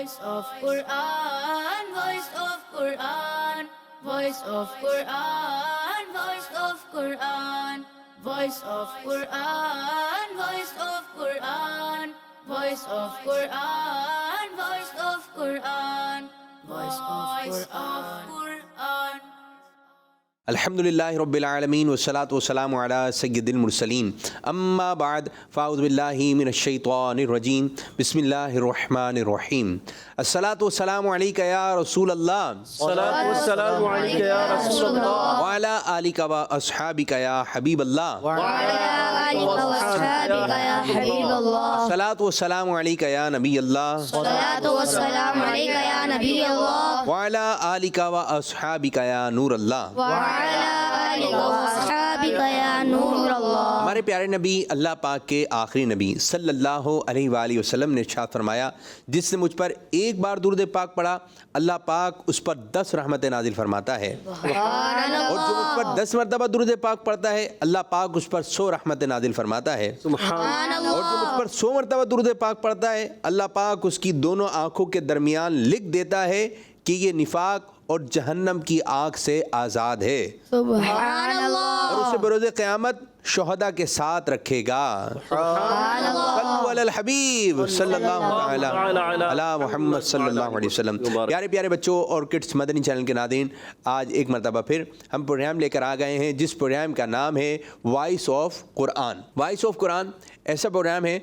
Voice of Quran, voice of Quran, voice of Quran, voice of Quran, voice of Quran, voice of Quran, voice of Quran, voice of Quran, voice of Quran. الحمدللہ رب العالمین والصلاة والسلام علی سید المرسلین اما بعد فاعوذ باللہ من الشیطان الرجیم بسم اللہ الرحمن الرحیم الصلاة والسلام علیکہ یا رسول اللہ الصلاة والسلام علیکہ یا رسول اللہ وعلی آلکہ و اصحابکہ یا حبیب اللہ آلِكَ وَأَصْحَابِكَ يا حبيب الله. الصلاة والسلام علیکہ یا نبی اللہ الصلاة والسلام عليك يا نبي الله وعلی آلکہ و اصحابکہ یا نور اللہ وعلى آلِكَ وأصحابك يا نور الله. ہمارے پیارے نبی اللہ پاک کے آخری نبی صلی اللہ علیہ وآلہ وسلم نے ارشاد فرمایا جس نے مجھ پر ایک بار درود پاک پڑھا اللہ پاک اس پر 10 رحمتیں نازل فرماتا ہے اور جو مجھ پر 10 مرتبہ درود پاک پڑھتا ہے اللہ پاک اس پر 100 رحمتیں نازل فرماتا ہے سبحان اور جو مجھ پر 100 مرتبہ درود پاک پڑھتا ہے اللہ پاک اس کی دونوں آنکھوں کے درمیان لکھ دیتا ہے کہ یہ نفاق اور جہنم کی آگ سے آزاد ہے سبحان اللہ اور اسے بروز قیامت شہداء کے ساتھ رکھے گا صلو علی الحبیب صلی اللہ تعالی علی محمد صلی اللہ علیہ وسلم. پیارے پیارے بچوں اور کڈس مدنی چینل کے ناظرین آج ایک مرتبہ پھر ہم پروگرام لے کر آ گئے ہیں جس پروگرام کا نام ہے voice of Quran. Voice of Quran ایسا پروگرام ہے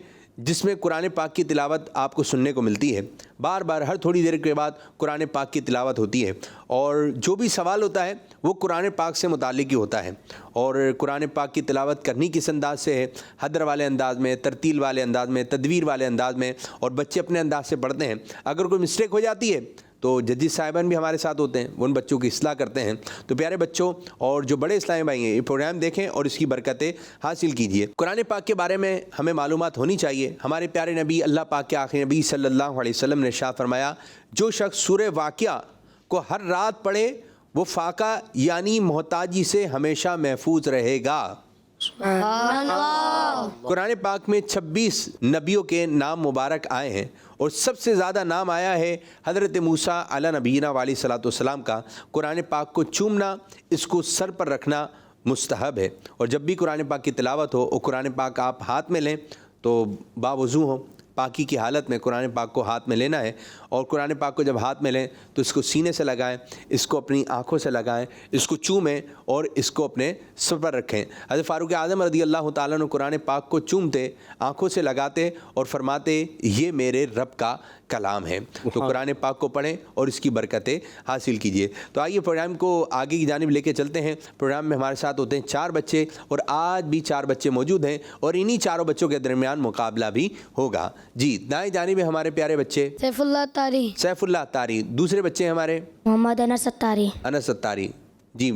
جس میں قرآن پاک کی تلاوت آپ کو سننے کو ملتی ہے. بار بار ہر تھوڑی دیر کے بعد قرآن پاک کی تلاوت ہوتی ہے اور جو بھی سوال ہوتا ہے وہ قرآن پاک سے متعلق ہی ہوتا ہے. اور قرآن پاک کی تلاوت کرنی کس انداز سے ہے؟ حدر والے انداز میں، ترتیل والے انداز میں، تدویر والے انداز میں، اور بچے اپنے انداز سے پڑھتے ہیں. اگر کوئی مسٹیک ہو جاتی ہے تو ججز صاحبان بھی ہمارے ساتھ ہوتے ہیں، وہ ان بچوں کی اصلاح کرتے ہیں. تو پیارے بچوں اور جو بڑے اسلامی بھائی ہیں یہ پروگرام دیکھیں اور اس کی برکتیں حاصل کیجئے. قرآن پاک کے بارے میں ہمیں معلومات ہونی چاہیے. ہمارے پیارے نبی اللہ پاک کے آخری نبی صلی اللہ علیہ وسلم نے ارشاد فرمایا جو شخص سورہ واقعہ کو ہر رات پڑھے وہ فاقہ یعنی محتاجی سے ہمیشہ محفوظ رہے گا. سبحان اللہ. قرآن پاک میں 26 نبیوں کے نام مبارک آئے ہیں اور سب سے زیادہ نام آیا ہے حضرت موسیٰ علی نبینا علیہ الصلوۃ والسلام کا. قرآن پاک کو چومنا، اس کو سر پر رکھنا مستحب ہے. اور جب بھی قرآن پاک کی تلاوت ہو اور قرآن پاک آپ ہاتھ میں لیں تو باوضو ہو، پاکی کی حالت میں قرآن پاک کو ہاتھ میں لینا ہے. اور قرآن پاک کو جب ہاتھ میں لیں تو اس کو سینے سے لگائیں، اس کو اپنی آنکھوں سے لگائیں، اس کو چومیں اور اس کو اپنے سر پر رکھیں. حضرت فاروق اعظم رضی اللہ تعالیٰ عنہ قرآن پاک کو چومتے، آنکھوں سے لگاتے اور فرماتے یہ میرے رب کا کلام ہے. تو قرآن پاک کو پڑھیں اور اس کی برکتیں حاصل کیجیے. تو آئیے پروگرام کو آگے کی جانب لے کے چلتے ہیں. پروگرام میں ہمارے ساتھ ہوتے ہیں 4 بچے اور آج بھی 4 بچے موجود ہیں اور انہی 4 بچوں کے درمیان مقابلہ بھی ہوگا. جی دائیں جانب میں ہمارے پیارے بچے سیف اللہ تاری، سیف اللہ اتاری، دوسرے بچے ہمارے محمد انس اتاری، انس اتاری، جی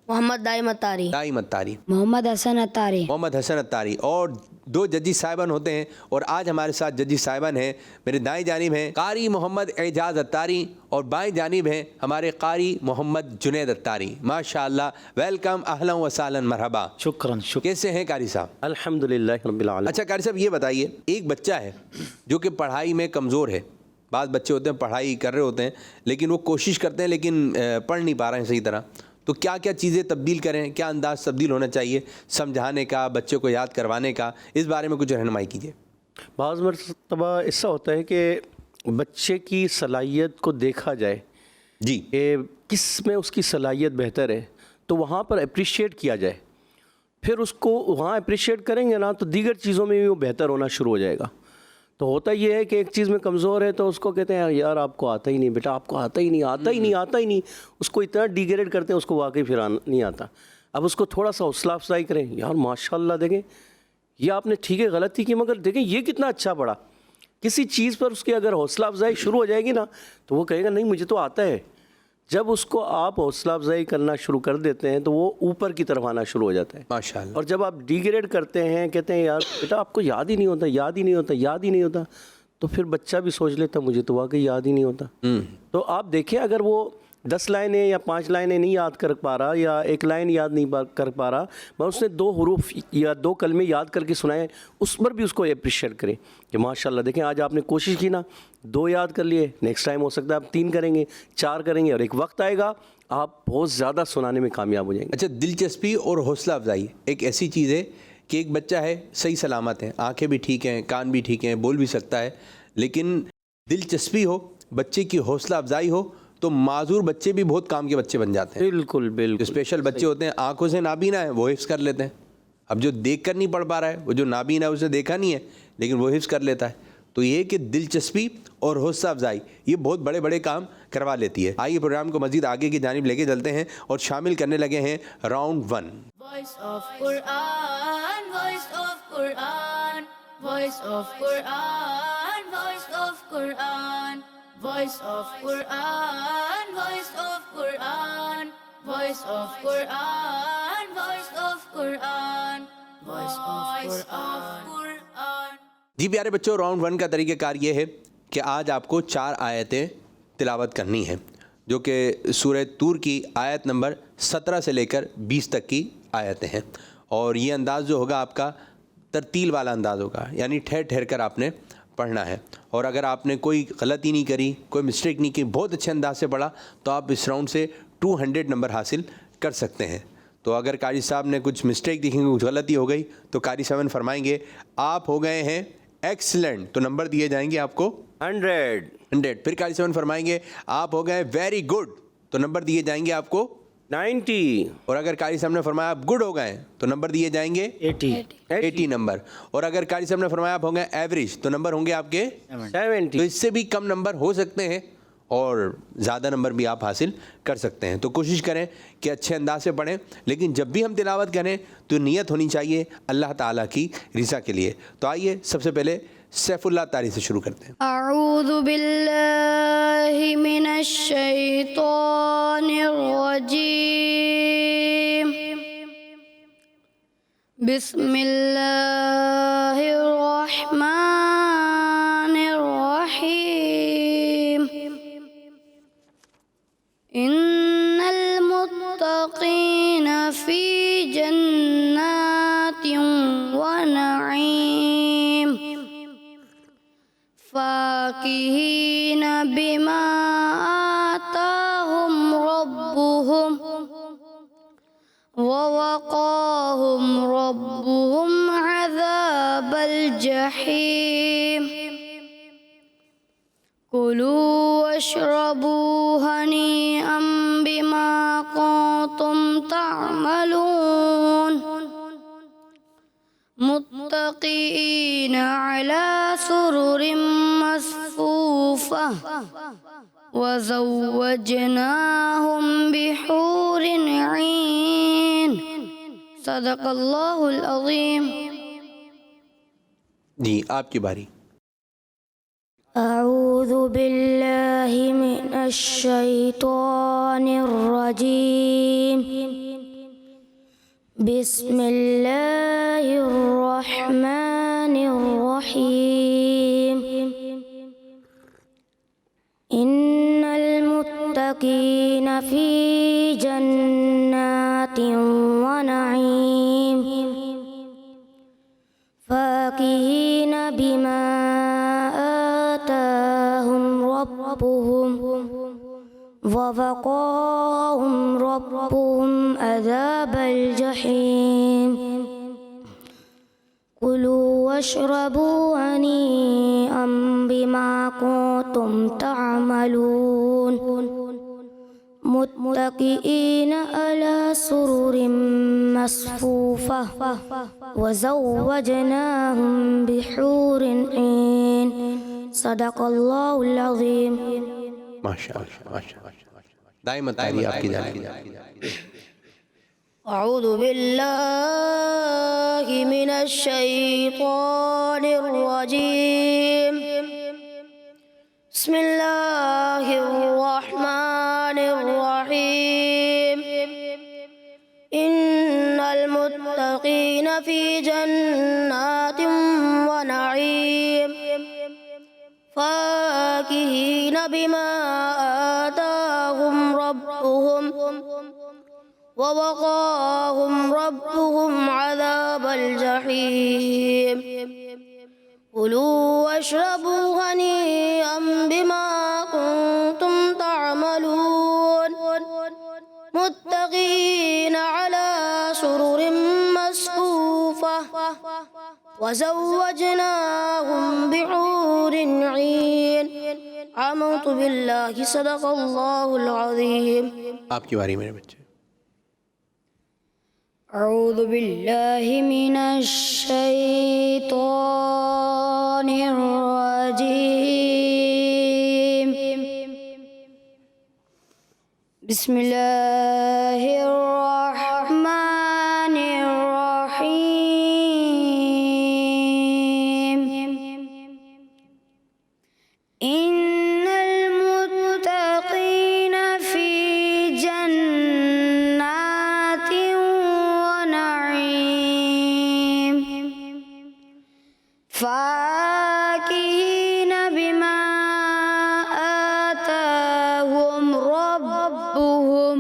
محمد دائم اتاری، دائم اتاری، محمد حسن اتاری، محمد حسن اتاری. اور 2 ججی صاحبان ہوتے ہیں اور آج ہمارے ساتھ ججی صاحبان ہیں. میرے دائیں جانب ہیں قاری محمد اعجاز اتاری اور بائیں جانب ہیں ہمارے قاری محمد جنید اتاری. ماشاءاللہ، ویلکم، اہلا و سہلا، مرحبا. شکراً کیسے ہیں قاری صاحب؟ الحمدللہ رب العالمین. اچھا قاری صاحب یہ بتائیے ایک بچہ ہے جو کہ پڑھائی میں کمزور ہے. بعض بچے ہوتے ہیں پڑھائی کر رہے ہوتے ہیں لیکن وہ کوشش کرتے ہیں لیکن پڑھ نہیں پا رہے ہیں صحیح طرح. تو کیا کیا چیزیں تبدیل کریں، کیا انداز تبدیل ہونا چاہیے سمجھانے کا، بچے کو یاد کروانے کا، اس بارے میں کچھ رہنمائی کیجیے. بعض مرتبہ ایسا ہوتا ہے کہ بچے کی صلاحیت کو دیکھا جائے جی کہ کس میں اس کی صلاحیت بہتر ہے تو وہاں پر اپریشیٹ کیا جائے. پھر اس کو وہاں اپریشیٹ کریں گے نا تو دیگر چیزوں میں بھی وہ بہتر ہونا شروع ہو جائے گا. تو ہوتا یہ ہے کہ ایک چیز میں کمزور ہے تو اس کو کہتے ہیں یار آپ کو آتا ہی نہیں بیٹا، آپ کو آتا ہی نہیں، آتا ہی نہیں، آتا ہی نہیں. اس کو اتنا ڈیگریڈ کرتے ہیں اس کو واقعی پھر نہیں آتا. اب اس کو تھوڑا سا حوصلہ افزائی کریں، یار ماشاءاللہ دیکھیں یہ آپ نے ٹھیک ہے غلطی کی مگر دیکھیں یہ کتنا اچھا پڑھا. کسی چیز پر اس کی اگر حوصلہ افزائی شروع ہو جائے گی نا تو وہ کہے گا نہیں مجھے تو آتا ہے. جب اس کو آپ حوصلہ افزائی کرنا شروع کر دیتے ہیں تو وہ اوپر کی طرف آنا شروع ہو جاتا ہے. ماشاءاللہ. اور جب آپ ڈیگریڈ کرتے ہیں کہتے ہیں یار بیٹا آپ کو یاد ہی نہیں ہوتا، یاد ہی نہیں ہوتا، یاد ہی نہیں ہوتا، تو پھر بچہ بھی سوچ لیتا مجھے تو واقعی یاد ہی نہیں ہوتا. تو آپ دیکھیں اگر وہ 10 لائنیں یا 5 لائنیں نہیں یاد کر پا رہا یا 1 لائن یاد نہیں کر پا رہا مگر اس نے 2 حروف یا 2 کلمے یاد کر کے سنائے، اس پر بھی اس کو اپریشیٹ کریں کہ ماشاءاللہ دیکھیں آج آپ نے کوشش کی نا 2 یاد کر لیے, نیکسٹ ٹائم ہو سکتا ہے آپ 3 کریں گے, 4 کریں گے, اور ایک وقت آئے گا آپ بہت زیادہ سنانے میں کامیاب ہو جائیں گے. اچھا, دلچسپی اور حوصلہ افزائی ایک ایسی چیز ہے کہ ایک بچہ ہے صحیح سلامت ہے, آنکھیں بھی ٹھیک ہیں, کان بھی ٹھیک ہیں, بول بھی سکتا ہے, لیکن دلچسپی ہو, بچے کی حوصلہ افزائی ہو, تو معذور بچے بھی بہت کام کے بچے بن جاتے ہیں. بالکل بالکل. جو اسپیشل بچے ہوتے ہیں, آنکھوں سے نابینا ہے, وہ حفظ کر لیتے ہیں. اب جو دیکھ کر نہیں پڑھ پا رہا ہے, وہ جو نابینا ہے اسے دیکھا نہیں ہے لیکن وہ حفظ کر لیتا ہے. تو یہ کہ دلچسپی اور حوصلہ افزائی یہ بہت بڑے بڑے کام کروا لیتی ہے. آئیے پروگرام کو مزید آگے کی جانب لے کے چلتے ہیں اور شامل کرنے لگے ہیں round 1. Voice of Quran, voice of Quran, voice of Quran, voice of Quran, voice of Quran, voice of Quran, voice of Quran, voice of Quran, voice of Quran. جی پیارے بچوں, راؤنڈ 1 کا طریقہ کار یہ ہے کہ آج آپ کو 4 آیتیں تلاوت کرنی ہیں جو کہ سورہ طور کی آیت نمبر 17 سے لے کر 20 تک کی آیتیں ہیں. اور یہ انداز جو ہوگا آپ کا ترتیل والا انداز ہوگا, یعنی ٹھہر ٹھہر کر آپ نے پڑھنا ہے. اور اگر آپ نے کوئی غلطی نہیں کری, کوئی مسٹیک نہیں کی, بہت اچھے انداز سے پڑھا, تو آپ اس راؤنڈ سے 200 نمبر حاصل کر سکتے ہیں. تو اگر قاری صاحب نے کچھ مسٹیک دیکھیں گے, کچھ غلطی ہو گئی, تو قاری صاحب فرمائیں گے آپ ہو گئے ہیں ایکسلنٹ, تو نمبر دیے جائیں گے آپ کو 100. پھر قاری صاحب فرمائیں گے آپ ہو گئے ویری گڈ, تو نمبر دیے جائیں گے آپ کو 90. اور اگر قاری صاحب نے فرمایا آپ گڈ ہو گئے تو نمبر دیے جائیں گے 80 نمبر. اور اگر قاری صاحب نے فرمایا آپ ہو گئے ایوریج, تو نمبر ہوں گے آپ کے 70. تو اس سے بھی کم نمبر ہو سکتے ہیں اور زیادہ نمبر بھی آپ حاصل کر سکتے ہیں. تو کوشش کریں کہ اچھے انداز سے پڑھیں, لیکن جب بھی ہم تلاوت کریں تو نیت ہونی چاہیے اللہ تعالیٰ کی رضا کے لیے. تو آئیے سب سے پہلے سیف اللہ طاری سے شروع کرتے ہیں. اعوذ باللہ من الشیطان الرجیم, بسم اللہ الرحمن الرحیم. ان المتقین فی جنات ونعیم فاکہین بما آتاہم ربہم ووقاہم ربہم عذاب الجحیم. کلوا واشربوا ہنیئا بما کنتم تعملون متقئین علی سرر مصفوفہ وزوجناہم بحور عین. صدق اللہ العظیم. جی آپ کی باری. اعوذ باللہ من الشیطان الرجیم, بسم اللہ الرحمن الرحیم. ان المتقین فی جنات ونعیم فاکہین بما آتاہم ربہم ووقاہم ربہم عذاب الجحیم. کلوا واشربوا ہنیئا بما کنتم تعملون متکئین علی سرر مصفوفہ وزوجناہم بحور عین. صدق اللہ العظیم. ماشاء اللہ. دائمت طاری آپ کی جانب. اعوذ باللہ من الشیطان الرجیم, بسم اللہ الرحمن الرحیم. ان المتقین فی جنات ونعیم فاکہین بما آتاہم ربہم ووقاہم ربہم عذاب الجحیم. كلوا واشربوا هنيئا بما كنتم تعملون متكئين على سرر مصفوفة وزوجناهم بحور عين آمنت بالله صدق الله العظيم. آپ کی باری میرے بچے. أعوذ بالله من الشيطان الرجيم. بسم الله الرحمن الرحيم. إن المتقين في جنات ونعيم فاكهين بما آتاهم ربهم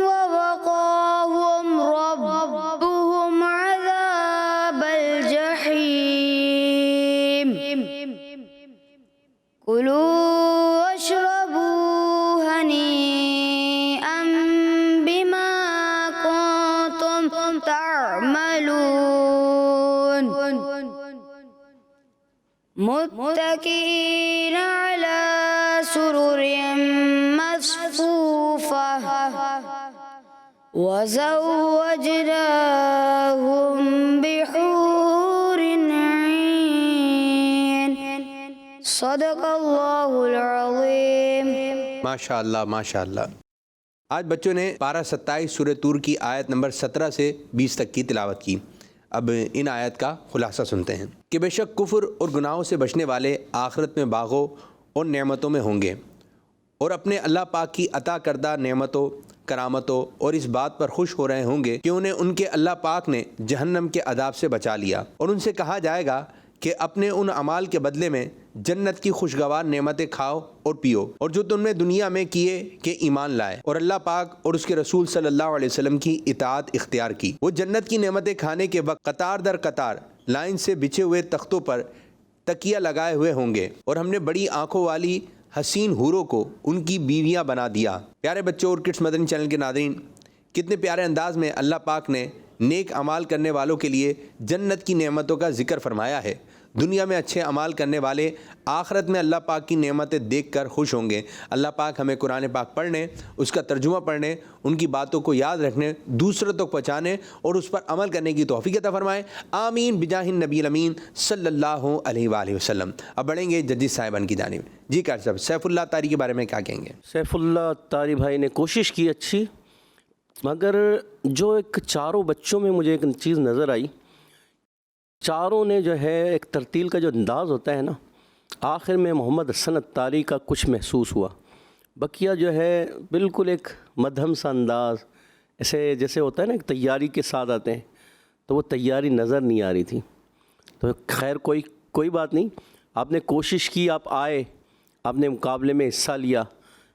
ووقاهم ربهم عذاب الجحيم. كلوا واشربوا هنيئا بما كنتم تعملون متكئين على سرر مصفوفة وزوجناهم بحور عين صدق اللہ العظیم. ماشاء اللہ ماشاء اللہ. آج بچوں نے پارہ 27 سورہ طور کی آیت نمبر 17 سے 20 تک کی تلاوت کی. اب ان آیت کا خلاصہ سنتے ہیں کہ بے شک کفر اور گناہوں سے بچنے والے آخرت میں باغوں اور نعمتوں میں ہوں گے اور اپنے اللہ پاک کی عطا کردہ نعمتوں کرامتوں اور اس بات پر خوش ہو رہے ہوں گے کہ انہیں ان کے اللہ پاک نے جہنم کے عذاب سے بچا لیا. اور ان سے کہا جائے گا کہ اپنے ان اعمال کے بدلے میں جنت کی خوشگوار نعمتیں کھاؤ اور پیو اور جو تم نے دنیا میں کیے کہ ایمان لائے اور اللہ پاک اور اس کے رسول صلی اللہ علیہ وسلم کی اطاعت اختیار کی. وہ جنت کی نعمتیں کھانے کے وقت قطار در قطار لائن سے بچھے ہوئے تختوں پر تکیہ لگائے ہوئے ہوں گے اور ہم نے بڑی آنکھوں والی حسین حوروں کو ان کی بیویاں بنا دیا. پیارے بچوں اور کڈس مدنی چینل کے ناظرین، کتنے پیارے انداز میں اللہ پاک نے نیک اعمال کرنے والوں کے لیے جنت کی نعمتوں کا ذکر فرمایا ہے. دنیا میں اچھے اعمال کرنے والے آخرت میں اللہ پاک کی نعمتیں دیکھ کر خوش ہوں گے. اللہ پاک ہمیں قرآن پاک پڑھنے، اس کا ترجمہ پڑھنے، ان کی باتوں کو یاد رکھنے، دوسروں تک پہنچانے اور اس پر عمل کرنے کی توفیق عطا فرمائے. آمین بجاہ النبی الامین صلی اللہ علیہ وآلہ وسلم. اب بڑھیں گے ججی صاحبان کی جانب. جی قاری صاحب، سیف اللہ طاری کے بارے میں کیا کہیں گے؟ سیف اللہ طاری بھائی نے کوشش کی اچھی، مگر جو ایک چاروں بچوں میں مجھے ایک چیز نظر آئی، چاروں نے جو ہے ایک ترتیل کا جو انداز ہوتا ہے نا، آخر میں محمد حسن طاری کا کچھ محسوس ہوا. بقیہ جو ہے بالکل ایک مدھم سا انداز، ایسے جیسے ہوتا ہے نا ایک تیاری کے ساتھ آتے ہیں، تو وہ تیاری نظر نہیں آ رہی تھی. تو خیر کوئی بات نہیں، آپ نے کوشش کی، آپ آئے، آپ نے مقابلے میں حصہ لیا.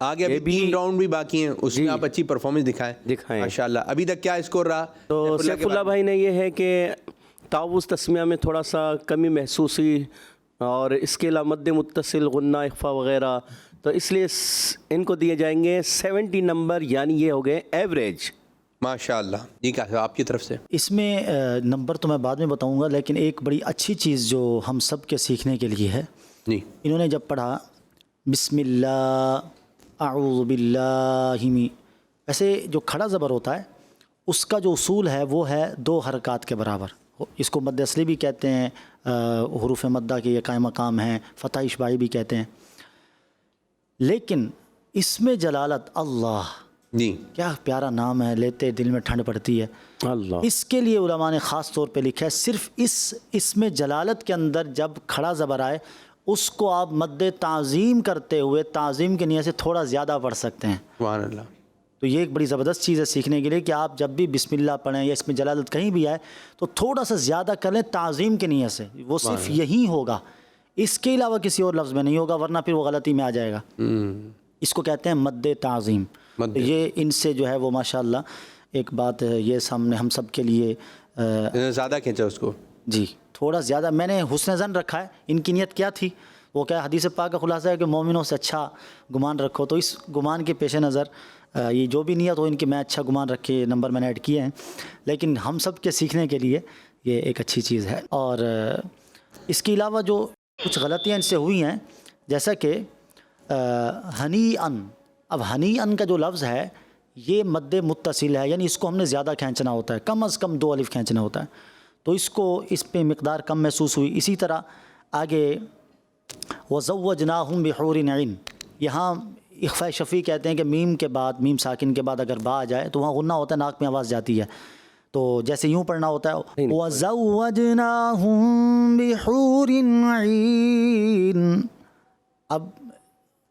آگے ابھی 3 راؤنڈ بھی باقی ہیں، اس میں آپ اچھی پرفارمنس دکھائیں ماشاءاللہ. ابھی تک کیا اسکور رہا؟ تو سیف اللہ بھائی نے یہ ہے کہ تعوض تسمیہ میں تھوڑا سا کمی محسوس ہوئی، اور اس کے علاوہ مد متصل، غنہ، اخفا وغیرہ، تو اس لیے ان کو دیے جائیں گے 70 نمبر، یعنی یہ ہو گئے ایوریج. ماشاءاللہ. جی کیا آپ کی طرف سے؟ اس میں نمبر تو میں بعد میں بتاؤں گا، لیکن ایک بڑی اچھی چیز جو ہم سب کے سیکھنے کے لیے ہے، جی انہوں نے جب پڑھا بسم اللہ اعوذ باللہ میں، ایسے جو کھڑا زبر ہوتا ہے اس کا جو اصول ہے وہ ہے 2 حرکات کے برابر. اس کو مد اصلی بھی کہتے ہیں، حروف مدہ کے یہ قائم مقام ہیں، فتح اشباعی بھی کہتے ہیں. لیکن اس میں جلالت اللہ، جی کیا پیارا نام ہے، لیتے دل میں ٹھنڈ پڑتی ہے. اللہ اس کے لیے علماء نے خاص طور پہ لکھا ہے صرف اس میں جلالت کے اندر جب کھڑا زبر آئے اس کو آپ مد تعظیم کرتے ہوئے تعظیم کی نیت سے تھوڑا زیادہ پڑھ سکتے ہیں. سبحان اللہ. تو یہ ایک بڑی زبردست چیز ہے سیکھنے کے لیے کہ آپ جب بھی بسم اللہ پڑھیں یا اس میں جلالت کہیں بھی آئے تو تھوڑا سا زیادہ کر لیں تعظیم کی نیت سے. وہ صرف یہی ہوگا، اس کے علاوہ کسی اور لفظ میں نہیں ہوگا، ورنہ پھر وہ غلطی میں آ جائے گا. اس کو کہتے ہیں مد تعظیم. یہ ان سے جو ہے وہ ماشاءاللہ ایک بات یہ سامنے ہم سب کے لیے زیادہ کھینچا اس کو. جی تھوڑا زیادہ میں نے حسن ظن رکھا ہے. ان کی نیت کیا تھی؟ وہ کیا حدیث پاک کا خلاصہ ہے کہ مومنوں سے اچھا گمان رکھو. تو اس گمان کے پیش نظر یہ جو بھی نیت ہو ان کی، میں اچھا گمان رکھ کے نمبر میں نے ایڈ کیے ہیں. لیکن ہم سب کے سیکھنے کے لیے یہ ایک اچھی چیز ہے. اور اس کے علاوہ جو کچھ غلطیاں ان سے ہوئی ہیں، جیسا کہ ہنی ان. اب ہنی ان کا جو لفظ ہے یہ مد متصل ہے، یعنی اس کو ہم نے زیادہ کھینچنا ہوتا ہے، کم از کم 2 الف کھینچنا ہوتا ہے. تو اس کو اس پہ مقدار کم محسوس ہوئی. اسی طرح آگے وَزَوَّجْنَاهُمْ بِحُورٍ عِينٍ، یہاں اخفاء شفیع کہتے ہیں کہ میم کے بعد، میم ساکن کے بعد اگر با آ جائے تو وہاں غنہ ہوتا ہے، ناک میں آواز جاتی ہے. تو جیسے یوں پڑھنا ہوتا ہے وَزَوَّجْنَاهُمْ بِحُورٍ عِينٍ. اب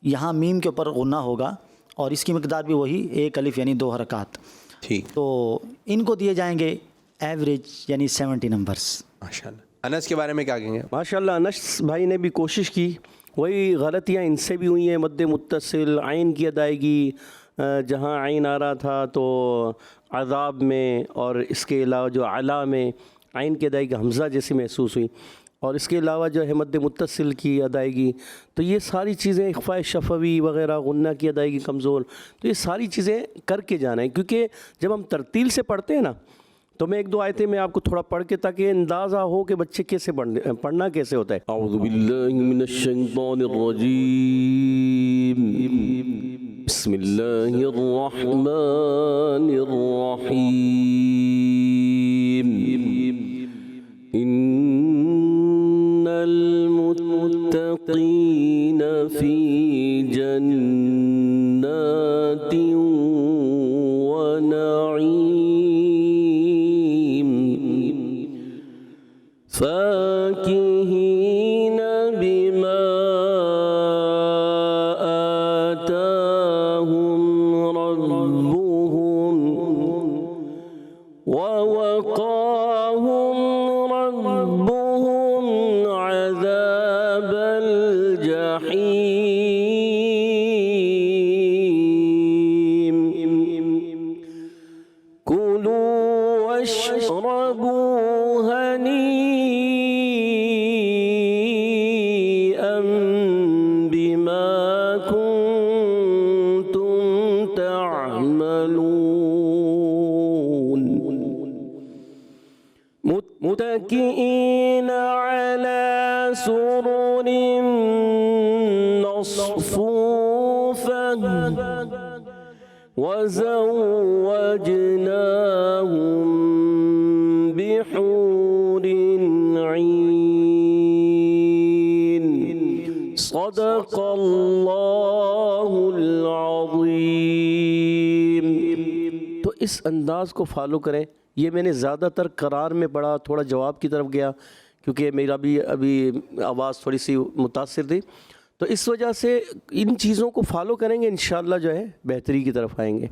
یہاں میم کے اوپر غنہ ہوگا اور اس کی مقدار بھی وہی 1 الف یعنی 2 حرکات. ٹھیک. تو ان کو دیے جائیں گے ایوریج یعنی 70 نمبرز. ماشاءاللہ. انس کے بارے میں کیا کہیں گے؟ ماشاءاللہ انس بھائی نے بھی کوشش کی. وہی غلطیاں ان سے بھی ہوئی ہیں. مد متصل عین کی ادائیگی، جہاں عین آ رہا تھا تو عذاب میں، اور اس کے علاوہ جو علا میں عین کی ادائیگی حمزہ جیسی محسوس ہوئی، اور اس کے علاوہ جو ہے مد متصل کی ادائیگی. تو یہ ساری چیزیں اخفاء شفوی وغیرہ، غنہ کی ادائیگی کمزور، تو یہ ساری چیزیں کر کے جانا ہے. کیونکہ جب ہم ترتیل سے پڑھتے ہیں نا، تو میں 1-2 آیتیں میں آپ کو تھوڑا پڑھ کے تاکہ اندازہ ہو کہ بچے کیسے پڑھنا کیسے ہوتا ہے. اعوذ باللہ من الشیطان الرجیم، بسم اللہ الرحمن الرحیم. ان المتقین فی جنات فاكهين بما آتاهم ربهم ووقاهم ربهم عذاب الجحيم. كلوا واشربوا هنيئا بما كنتم تعملون. متكئين على سرر مصفوفة وزوجناهم بحور عين. صدق اللہ العظیم. تو اس انداز کو فالو کریں. یہ میں نے زیادہ تر قرار میں پڑھا، تھوڑا جواب کی طرف گیا کیونکہ میرا بھی ابھی آواز تھوڑی سی متاثر تھی. تو اس وجہ سے ان چیزوں کو فالو کریں گے انشاءاللہ جو ہے بہتری کی طرف آئیں گے.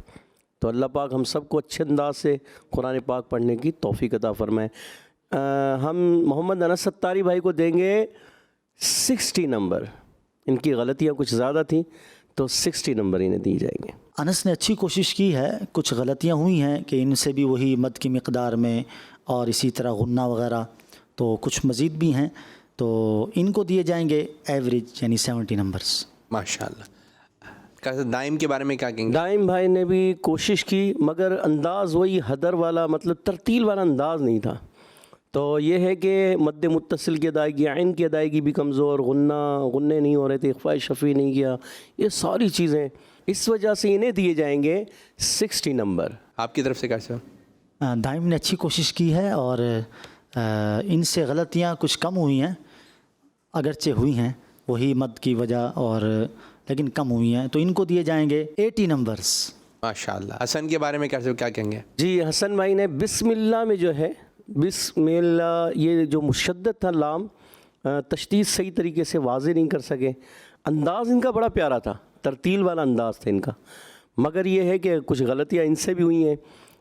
تو اللہ پاک ہم سب کو اچھے انداز سے قرآن پاک پڑھنے کی توفیق عطا فرمائے. ہم محمد انس ستاری بھائی کو دیں گے 60 نمبر. ان کی غلطیاں کچھ زیادہ تھیں تو 60 نمبر انہیں دی جائیں گے. انس نے اچھی کوشش کی ہے. کچھ غلطیاں ہوئی ہیں کہ ان سے بھی وہی مد کی مقدار میں اور اسی طرح غنہ وغیرہ، تو کچھ مزید بھی ہیں. تو ان کو دیے جائیں گے ایوریج یعنی 70 نمبرز. ماشاءاللہ. دائم کے بارے میں کیا کہیں گے؟ دائم بھائی نے بھی کوشش کی مگر انداز وہی حدر والا، مطلب ترتیل والا انداز نہیں تھا. تو یہ ہے کہ مد متصل کی ادائیگی، عین کی ادائیگی بھی کمزور، غنے نہیں ہو رہے تھے، اخفاء شفیع نہیں کیا، یہ ساری چیزیں اس وجہ سے انہیں دیے جائیں گے 60 نمبر. آپ کی طرف سے کیسے؟ دائم نے اچھی کوشش کی ہے اور ان سے غلطیاں کچھ کم ہوئی ہیں، اگرچہ ہوئی ہیں وہی مد کی وجہ اور لیکن کم ہوئی ہیں. تو ان کو دیے جائیں گے 80 نمبرز. ماشاءاللہ. حسن کے بارے میں کیا کہیں گے؟ جی حسن بھائی نے بسم اللہ میں جو ہے، بسم اللہ یہ جو مشدد تھا لام، تشدید صحیح طریقے سے واضح نہیں کر سکے. انداز ان کا بڑا پیارا تھا، ترتیل والا انداز تھا ان کا، مگر یہ ہے کہ کچھ غلطیاں ان سے بھی ہوئی ہیں.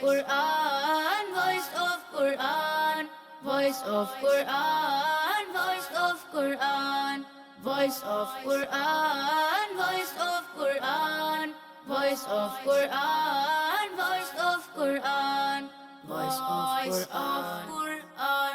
Quran, voice of Quran, voice of Quran, voice of Quran, voice of Quran, voice of Quran, voice of Quran, voice of Quran, voice of Quran.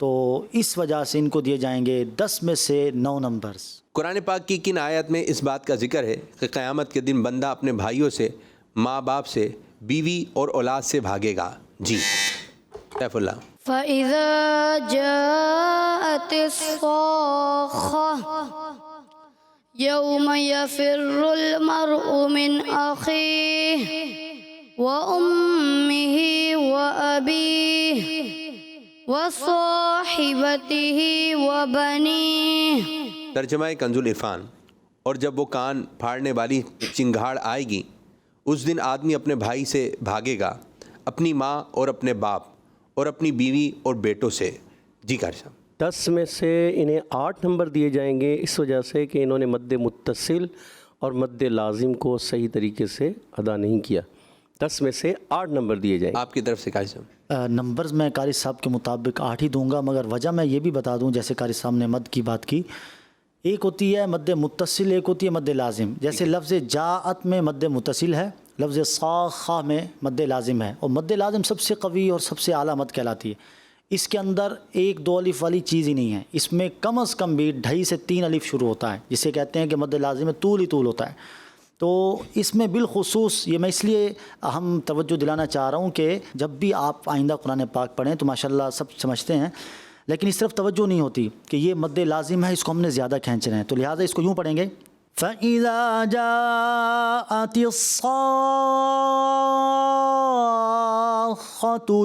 تو اس وجہ سے ان کو دیے جائیں گے 10 میں سے 9 نمبرز۔ قرآن پاک کی کن آیت میں اس بات کا ذکر ہے کہ قیامت کے دن بندہ اپنے بھائیوں سے، ماں باپ سے، بیوی اور اولاد سے بھاگے گا؟ جی سیف اللہ۔ فَإِذَا جَاءَتِ الصَّاخَّةُ يَوْمَ يَفِرُّ الْمَرْءُ مِنْ أَخِيهِ وَأُمِّهِ وَأَبِيهِ وَصَاحِبَتِهِ وَبَنِيهِ۔ ترجمہ کنز العرفان۔ اور جب وہ کان پھاڑنے والی چنگھاڑ آئے گی، اس دن آدمی اپنے بھائی سے بھاگے گا، اپنی ماں اور اپنے باپ اور اپنی بیوی اور بیٹوں سے۔ جی قاری صاحب۔ 10 میں سے انہیں 8 نمبر دیے جائیں گے، اس وجہ سے کہ انہوں نے مد متصل اور مد لازم کو صحیح طریقے سے ادا نہیں کیا۔ 10 میں سے 8 نمبر دیے جائیں گے۔ آپ کی طرف سے قاری صاحب۔ نمبرز میں قاری صاحب کے مطابق 8 ہی دوں گا، مگر وجہ میں یہ بھی بتا دوں، جیسے قاری صاحب نے مد کی بات کی، ایک ہوتی ہے مد متصل، ایک ہوتی ہے مد لازم۔ جیسے لفظ جاءت میں مد متصل ہے، لفظ صاخہ میں مد لازم ہے، اور مد لازم سب سے قوی اور سب سے اعلیٰ مد کہلاتی ہے۔ اس کے اندر 1-2 الف والی چیز ہی نہیں ہے، اس میں کم از کم بھی 2.5 سے 3 الف شروع ہوتا ہے، جسے کہتے ہیں کہ مد لازم میں طول ہی طول ہوتا ہے۔ تو اس میں بالخصوص یہ میں اس لیے ہم توجہ دلانا چاہ رہا ہوں کہ جب بھی آپ آئندہ قرآن پاک پڑھیں تو ماشاءاللہ سب سمجھتے ہیں، لیکن اس طرف توجہ نہیں ہوتی کہ یہ مد لازم ہے، اس کو ہم نے زیادہ کھینچ رہے ہیں، تو لہٰذا اس کو یوں پڑھیں گے، فَإِذَا جَاءَتِ الصَّاخَّةُ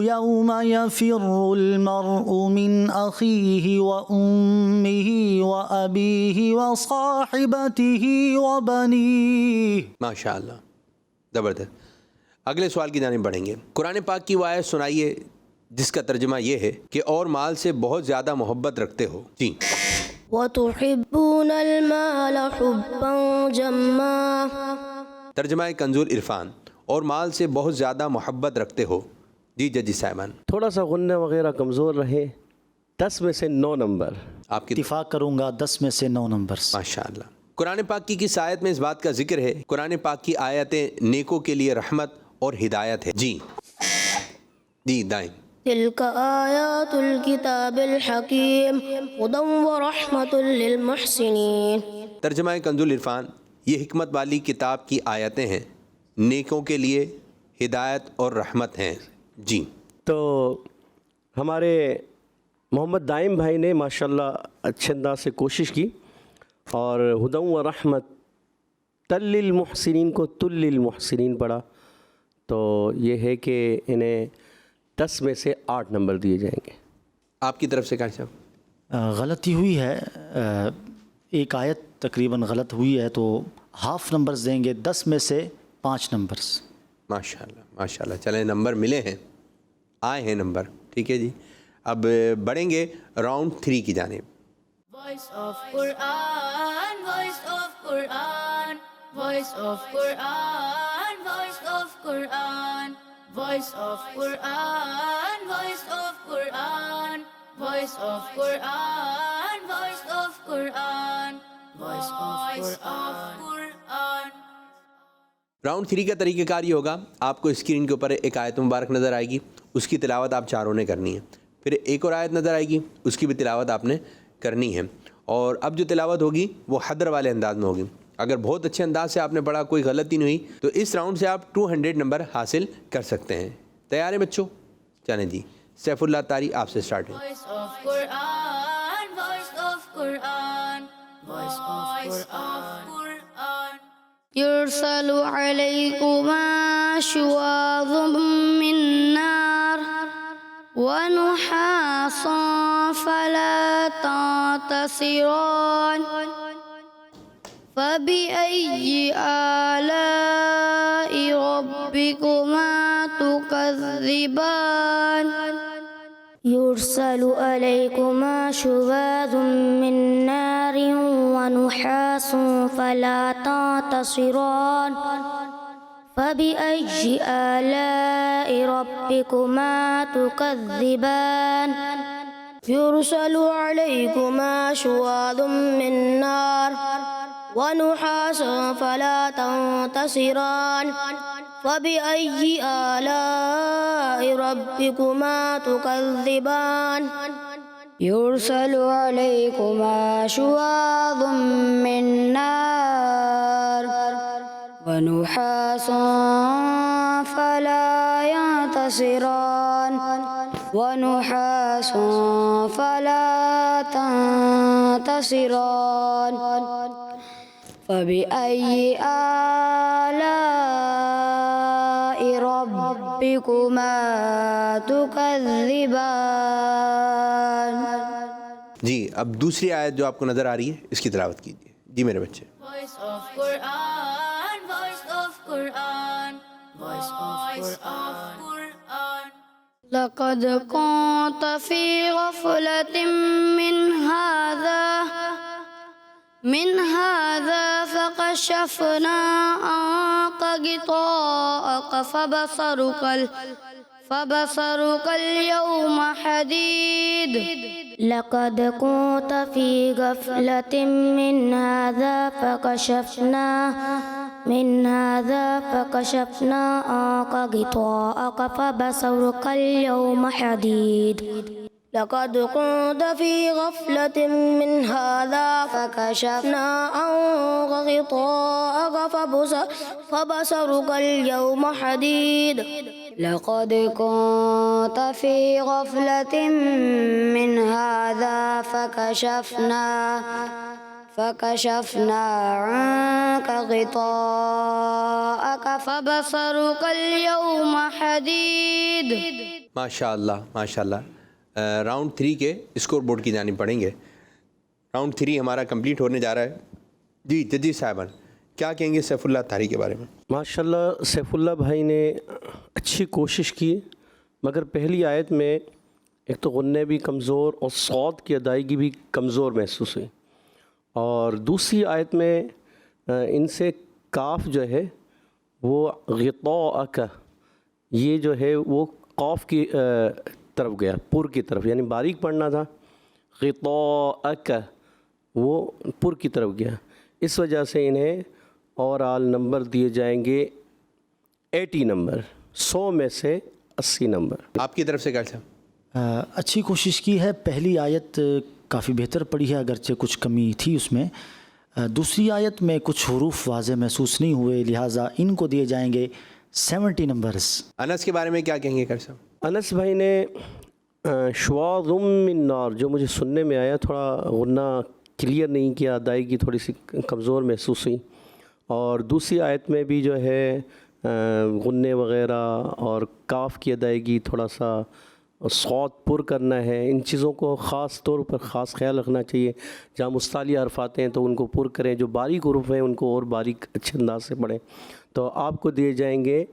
يَوْمَ يَفِرُّ الْمَرْءُ مِنْ أَخِيهِ وَأُمِّهِ وَأَبِيهِ وَصَاحِبَتِهِ وَبَنِيهِ۔ ماشاءاللہ، زبردست۔ اگلے سوال کی جانب بڑھیں گے۔ قرآن پاک کی وہ آیت سنائیے جس کا ترجمہ یہ ہے کہ اور مال سے بہت زیادہ محبت رکھتے ہو۔ جی۔ وَتُحِبُّونَ الْمَالَ حُبًّا جَمًّا۔ ترجمہ کنز العرفان۔ اور مال سے بہت زیادہ محبت رکھتے ہو۔ جی ججی صاحبان۔ تھوڑا سا غنہ وغیرہ کمزور رہے، 10 میں سے 9 نمبر۔ آپ کی اتفاق کروں گا 10 میں سے 9 نمبرز۔ ماشاءاللہ۔ قرآن پاک کی کس آیت میں اس بات کا ذکر ہے؟ قرآن پاک کی آیتیں نیکوں کے لیے رحمت اور ہدایت ہے۔ جی جی دائیں۔ تلك آيات الكتاب الحكيم هدى ورحمة للمحسنين۔ ترجمہ کنز العرفان۔ یہ حکمت والی کتاب کی آیتیں ہیں، نیکوں کے لیے ہدایت اور رحمت ہیں۔ جی۔ تو ہمارے محمد دائم بھائی نے ماشاءاللہ اچھے انداز سے کوشش کی اور ہدی و رحمت تل المحسنین کو تل المحسنین پڑھا، تو یہ ہے کہ انہیں 10 میں سے 8 نمبر دیے جائیں گے۔ آپ کی طرف سے قاری صاحب۔ غلطی ہوئی ہے، ایک آیت تقریباً غلط ہوئی ہے، تو ہاف نمبرز دیں گے، 10 میں سے 5 نمبرز۔ ماشاءاللہ ماشاءاللہ، چلیں نمبر ملے ہیں، آئے ہیں نمبر، ٹھیک ہے جی۔ اب بڑھیں گے راؤنڈ 3 کی جانب۔ Voice of Quran, voice of Quran, voice of Quran, voice of Quran, voice of Quran, voice of Quran, voice of Quran, voice of Quran, voice of Quran. Round 3 کا طریقہ کار یہ ہوگا، آپ کو اسکرین کے اوپر ایک آیت مبارک نظر آئے گی، اس کی تلاوت آپ چاروں نے کرنی ہے، پھر ایک اور آیت نظر آئے گی، اس کی بھی تلاوت آپ نے کرنی ہے، اور اب جو تلاوت ہوگی وہ حدر والے انداز میں ہوگی۔ اگر بہت اچھے انداز سے آپ نے پڑھا، کوئی غلطی نہیں ہوئی، تو اس راؤنڈ سے آپ 200 نمبر حاصل کر سکتے ہیں۔ تیار ہیں بچوں؟ چلیں جی، سیف اللہ طاری آپ سے سٹارٹ ہے۔ Voice of Quran, voice of Quran, voice of Quran. يرسل عليكما شواظ من نار ونحاس فلا تنتصران فبأي آلاء ربكما تكذبان يرسل عليكما شواظ من نار ونحاس فلا تنتصران فبأي آلاء ربكما تكذبان يرسل عليكما شواظ من نار ونحاس فلا تنتصران فبأي آلاء ربكما تكذبان يرسل عليكما شواظ من نار ونحاس فلا ينتصران ونحاس فلا تنتصران فبأي آلاء ربكما تكذبان. جی اب دوسری آیت جو آپ کو نظر آ رہی ہے اس کی تلاوت کیجیے. جی میرے بچے. Voice of Quran, voice of Quran, voice of Quran. لقد كنت في غفلة من هذا فكشفنا عنك غطاءك فبصرك اليوم حديد. لقد كنت في غفلة من هذا فكشفنا عنك غطاءك فبصرك اليوم حديد. لقد كنت في غفلة من هذا فكشفنا عنك غطاءك فبصرك اليوم حديد. لقد كنت في غفلة من هذا فكشفنا عنك غطاءك فبصرك اليوم حديد. ماشاء اللہ ماشاء اللہ. راؤنڈ 3 کے اسکور بورڈ کی جانب پڑھیں گے. راؤنڈ 3 ہمارا کمپلیٹ ہونے جا رہا ہے. جی ججی صاحبان کیا کہیں گے سیف اللہ اتھاری کے بارے میں؟ ماشاءاللہ سیف اللہ بھائی نے اچھی کوشش کی، مگر پہلی آیت میں ایک تو غنّے بھی کمزور اور صوت کی ادائیگی بھی کمزور محسوس ہوئی، اور دوسری آیت میں ان سے کاف جو ہے وہ غطاءک یہ جو ہے وہ قاف کی طرف گیا، پر کی طرف، یعنی باریک پڑھنا تھا، غطاءک وہ پر کی طرف گیا. اس وجہ سے انہیں اوورآل نمبر دیے جائیں گے 80 نمبر، 100 میں سے 80 نمبر. آپ کی طرف سے کیا صاحب؟ اچھی کوشش کی ہے. پہلی آیت کافی بہتر پڑھی ہے اگرچہ کچھ کمی تھی اس میں. دوسری آیت میں کچھ حروف واضح محسوس نہیں ہوئے، لہٰذا ان کو دیے جائیں گے 70 نمبرز. انس کے بارے میں کیا کہیں گے صاحب؟ انس بھائی نے شواظ من نار جو مجھے سننے میں آیا، تھوڑا غنہ کلیئر نہیں کیا، ادائیگی تھوڑی سی کمزور محسوس ہوئی. اور دوسری آیت میں بھی جو ہے غنّے وغیرہ اور کاف کی ادائیگی تھوڑا سا صوت پر کرنا ہے، ان چیزوں کو خاص طور پر خاص خیال رکھنا چاہیے. جہاں مستعلیہ حرف آتے ہیں تو ان کو پر کریں، جو باریک حروف ہیں ان کو اور باریک اچھے انداز سے پڑھیں. تو آپ کو دیے جائیں گے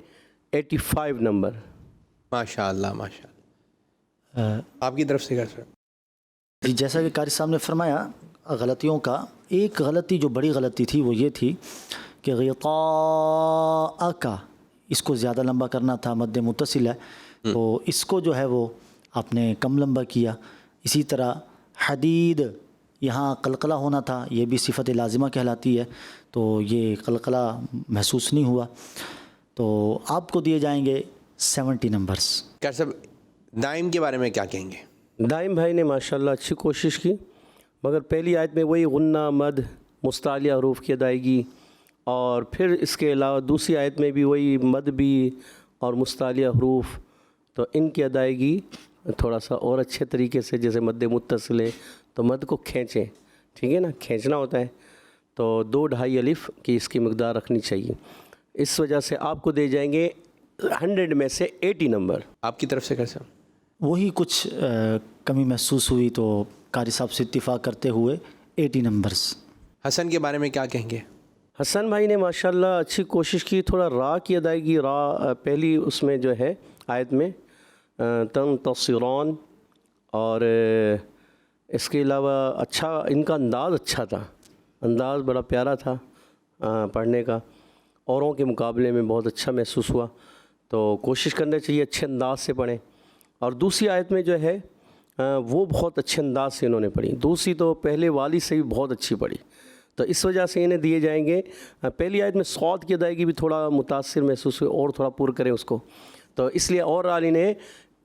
85 نمبر. ماشاء اللہ ماشاء اللہ. آپ کی طرف سے کیا صاحب؟ جی جیسا کہ قاری صاحب نے فرمایا غلطیوں کا، ایک غلطی جو بڑی غلطی تھی وہ یہ تھی کہ غطاءک اس کو زیادہ لمبا کرنا تھا، مد متصل ہے تو اس کو جو ہے وہ آپ نے کم لمبا کیا. اسی طرح حدید یہاں قلقلہ ہونا تھا، یہ بھی صفت لازمہ کہلاتی ہے، تو یہ قلقلہ محسوس نہیں ہوا. تو آپ کو دیے جائیں گے 70 نمبرز. کیا صاحب دائم کے بارے میں کیا کہیں گے؟ دائم بھائی نے ماشاءاللہ اچھی کوشش کی، مگر پہلی آیت میں وہی غنّہ مد مستعلیہ حروف کی ادائیگی، اور پھر اس کے علاوہ دوسری آیت میں بھی وہی مد بھی اور مستعلیہ حروف، تو ان کی ادائیگی تھوڑا سا اور اچھے طریقے سے، جیسے مد متصل ہے تو مد کو کھینچیں، ٹھیک ہے نا، کھینچنا ہوتا ہے، تو 2-2.5 الف کی اس کی مقدار رکھنی چاہیے. اس وجہ سے آپ کو دے جائیں گے 100 میں سے 80 نمبر. آپ کی طرف سے کیا صاحب؟ وہی کچھ کمی محسوس ہوئی تو قاری صاحب سے اتفاق کرتے ہوئے 80 نمبرز. حسن کے بارے میں کیا کہیں گے؟ حسن بھائی نے ماشاءاللہ اچھی کوشش کی، تھوڑا را کی ادائیگی، را پہلی اس میں جو ہے آیت میں تنتصران، اور اس کے علاوہ اچھا ان کا انداز اچھا تھا، انداز بڑا پیارا تھا پڑھنے کا، اوروں کے مقابلے میں بہت اچھا محسوس ہوا. تو کوشش کرنا چاہیے اچھے انداز سے پڑھیں. اور دوسری آیت میں جو ہے وہ بہت اچھے انداز سے انہوں نے پڑھی، دوسری تو پہلے والی سے بھی بہت اچھی پڑھی، تو اس وجہ سے انہیں دیے جائیں گے. پہلی آیت میں صوت کی ادائیگی بھی تھوڑا متاثر محسوس ہوئی، اور تھوڑا پر کریں اس کو، تو اس لیے اور انہیں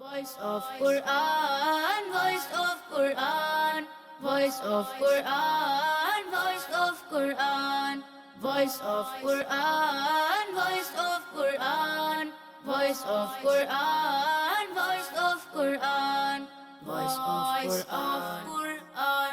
Voice of Quran, voice of Quran, voice of Quran, voice of Quran, voice of Quran, voice of Quran, voice of Quran, voice of Quran, voice of Quran.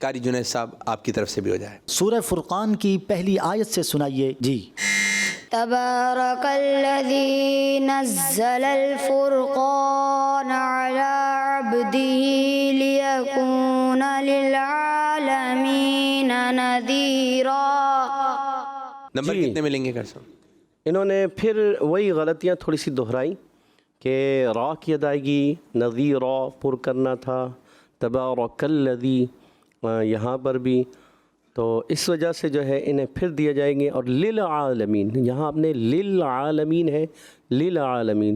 قاری جنید صاحب آپ کی طرف سے بھی ہو جائے. سورہ فرقان کی پہلی آیت سے سنائیے جی. تبارک الذی نزل الفرقان علی عبدہ لیکون للعالمین نذیرا. نمبر جی. کتنے ملیں گے قاری صاحب؟ انہوں نے پھر وہی غلطیاں تھوڑی سی دہرائیں کہ را کی ادائیگی نذیرا پر کرنا تھا، تبارک الذی یہاں پر بھی، تو اس وجہ سے جو ہے انہیں پھر دیا جائیں گے. اور للعالمین یہاں آپ نے للعالمین ہے، للعالمین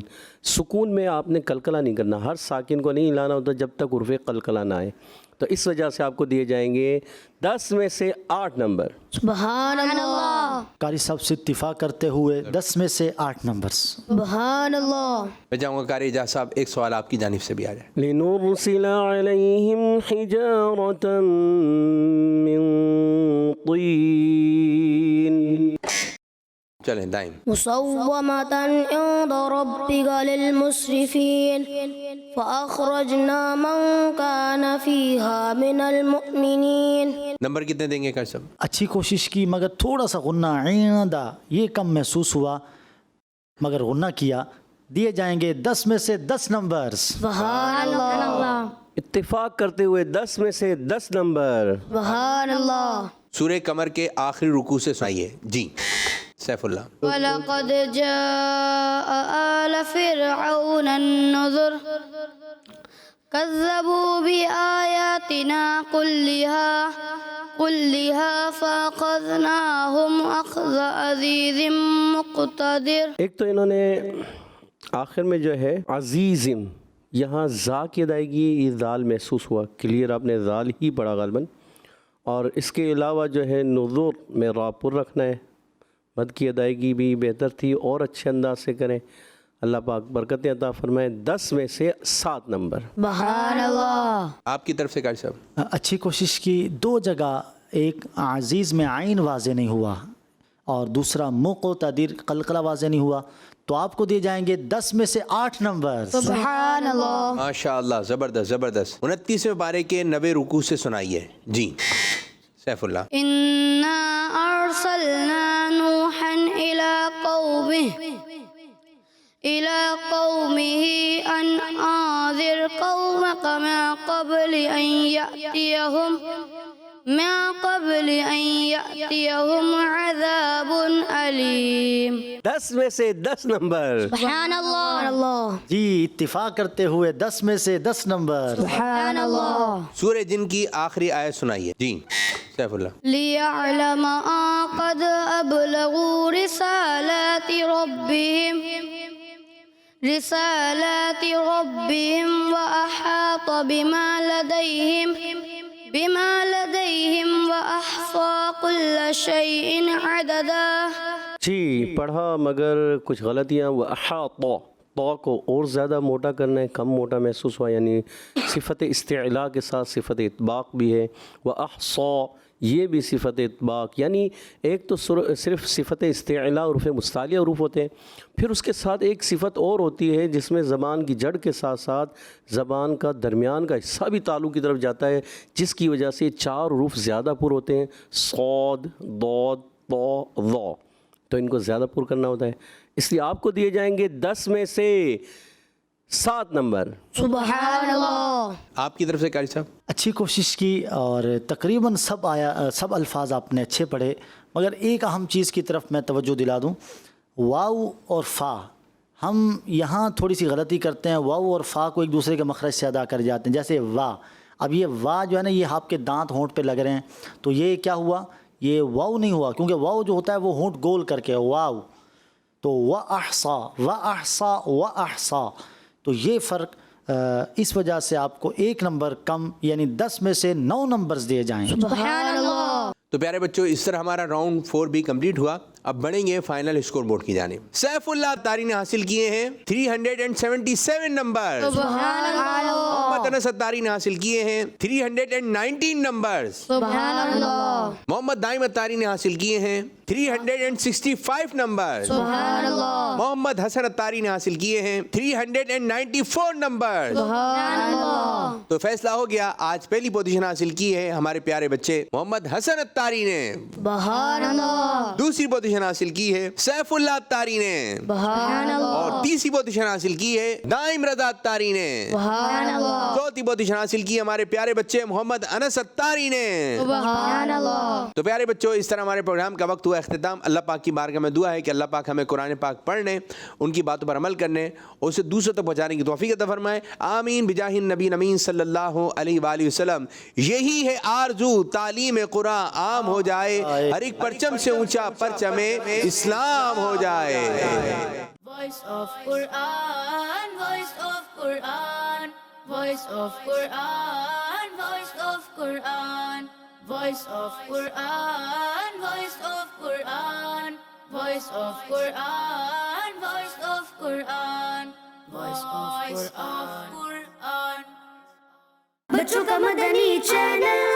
سکون میں آپ نے قلقلہ نہیں کرنا، ہر ساکن کو نہیں لانا ہوتا جب تک حرف قلقلہ نہ آئے. تو اس وجہ سے آپ کو دیے جائیں گے 10 میں سے 8 نمبر. سبحان اللہ. قاری صاحب سے اتفاق کرتے ہوئے 10 میں سے 8 نمبرز. سبحان اللہ. میں چاہوں گا قاری اعجاز صاحب ایک سوال آپ کی جانب سے بھی آ جائے. لنرسل علیہم حجارة من طین. چلیں دائم. مسومة عند ربك للمسرفين فأخرجنا من كان فيها من المؤمنين. نمبر کتنے دیں گے قاری صاحب؟ اچھی کوشش کی مگر تھوڑا سا غنہ عیندہ یہ کم محسوس ہوا، مگر غنہ کیا. دیے جائیں گے 10 میں سے 10 نمبرز. سبحان اللہ. اتفاق کرتے ہوئے 10 میں سے 10 نمبر. سبحان اللہ. سورہ قمر کے آخری رکوع سے سنائیے جی سیف اللہ. وَلَقَدْ جَاءَ آلَ فِرْعَوْنَ النُّذُرُ كَذَّبُوا بِآيَاتِنَا كُلِّهَا فَأَخَذْنَاهُمْ أَخْذَ عَزِيزٍ مُقْتَدِرٍ. ایک تو انہوں نے آخر میں جو ہے عزیزم، یہاں زا کی ادائیگی ذال محسوس ہوا، کلیئر آپ نے ذال ہی پڑھا غالباً. اور اس کے علاوہ جو ہے نذور میں را پر رکھنا ہے. مد کی ادائیگی بھی بہتر تھی اور اچھے انداز سے کریں. اللہ پاک برکتیں عطا فرمائے. 10 میں سے 7 نمبر. سبحان اللہ. آپ کی طرف سے قاری صاحب. اچھی کوشش کی. 2 جگہ، ایک عزیز میں عین واضح نہیں ہوا اور دوسرا مقتدر قلقلہ واضح نہیں ہوا، تو آپ کو دیے جائیں گے 10 میں سے 8 نمبر. سبحان اللہ. ماشاء اللہ زبردست زبردست. 29ویں پارے کے 90 رکوع سے سنائیے جی سیف اللہ. إِنَّا أَرْسَلْنَا نُوحًا إِلَى قَوْمِهِ أَنْ أَنذِرْ قَوْمَكَ مِن قَبْلِ أَنْ يَأْتِيَهُمْ عَذَابٌ أَلِيمٌ. 10 میں سے 10 نمبر. سبحان اللہ. جی اتفاق کرتے ہوئے 10 میں سے 10 نمبر. سبحان اللہ. سورہ جن کی آخری آیت سنائیے جی سیف اللہ. لِيَعْلَمَ أَن قَدْ أَبْلَغُوا رِسَالَاتِ رَبِّهِمْ وَأَحَاطَ بِمَا لَدَيْهِمْ وَأَحْصَى كُلَّ شَيْءٍ عَدَدًا. جی پڑھا مگر کچھ غلطیاں. وہ احاطہ طا کو اور زیادہ موٹا کرنا ہے، کم موٹا محسوس ہوا، یعنی صفت استعلاء کے ساتھ صفت اطباق بھی ہے. وہ احصا یہ بھی صفت اطباق، یعنی ایک تو صرف صفت استعلاء حروف مستعلیہ حروف ہوتے ہیں، پھر اس کے ساتھ ایک صفت اور ہوتی ہے جس میں زبان کی جڑ کے ساتھ ساتھ زبان کا درمیان کا حصہ بھی تعلق کی طرف جاتا ہے، جس کی وجہ سے 4 حروف زیادہ پر ہوتے ہیں، صاد، ضاد، طا، ظا. تو ان کو زیادہ پر کرنا ہوتا ہے، اس لیے آپ کو دیے جائیں گے 10 میں سے 7 نمبر. سبحان اللہ. آپ کی طرف سے قاری صاحب. اچھی کوشش کی اور تقریباً سب الفاظ آپ نے اچھے پڑھے، مگر ایک اہم چیز کی طرف میں توجہ دلا دوں. واو اور فا، ہم یہاں تھوڑی سی غلطی کرتے ہیں. واو اور فا کو ایک دوسرے کے مخرج سے ادا کر جاتے ہیں. جیسے وا، اب یہ وا جو ہے نا، یہ آپ کے دانت ہونٹ پہ لگ رہے ہیں، تو یہ کیا ہوا؟ یہ واو نہیں ہوا، کیونکہ واو جو ہوتا ہے وہ ہونٹ گول کر کے واو. تو وَأَحْصَى، تو یہ فرق اس وجہ سے آپ کو 1 نمبر کم، یعنی 10 میں سے 9 نمبرز دیے جائیں. سبحان اللہ. تو پیارے بچوں، اس طرح ہمارا راؤنڈ 4 بھی کمپلیٹ ہوا. اب بڑھیں گے فائنل اسکور بورڈ کی جانب. سیف اللہ اتاری نے حاصل کیے ہیں 377 نمبر. محمد انس اتاری نے حاصل کیے ہیں 319 نمبر. محمد دائم اتاری نے حاصل کیے ہیں 365 نمبر. محمد حسن اتاری نے حاصل کیے ہیں 394 نمبر. تو فیصلہ ہو گیا. آج پہلی پوزیشن حاصل کی ہے ہمارے پیارے بچے محمد حسن اتاری نے. دوسری پوزیشن حاصل کی ہے سیف اللہ اتاری نے. اور تیسری پوزیشن حاصل کی ہے دائم رضا اتاری نے. چوتھی پوزیشن حاصل کی ہمارے پیارے بچے محمد انس اتاری نے. تو پیارے بچوں اس طرح ہمارے پروگرام کا وقت ہوا اختتام. اللہ پاک کی بارگاہ میں دعا ہے کہ اللہ پاک ہمیں قرآن پاک پڑھنے, ان کی باتوں پر عمل کرنے اور اسے دوسروں تک پہنچانے کی توفیق عطا فرمائے. آمین بجاہ النبی امین صلی اللہ علیہ وآلہ وسلم. یہی ہے آرزو تعلیم قرآن عام ہو جائے, ہر ایک پرچم سے اونچا پرچم اسلام ہو جائے. Voice of Quran, voice of Quran, voice of Quran, voice of Quran, voice of Quran, voice of Quran, voice of Quran, voice of Quran, voice of Quran. بچوں کا مدنی چینل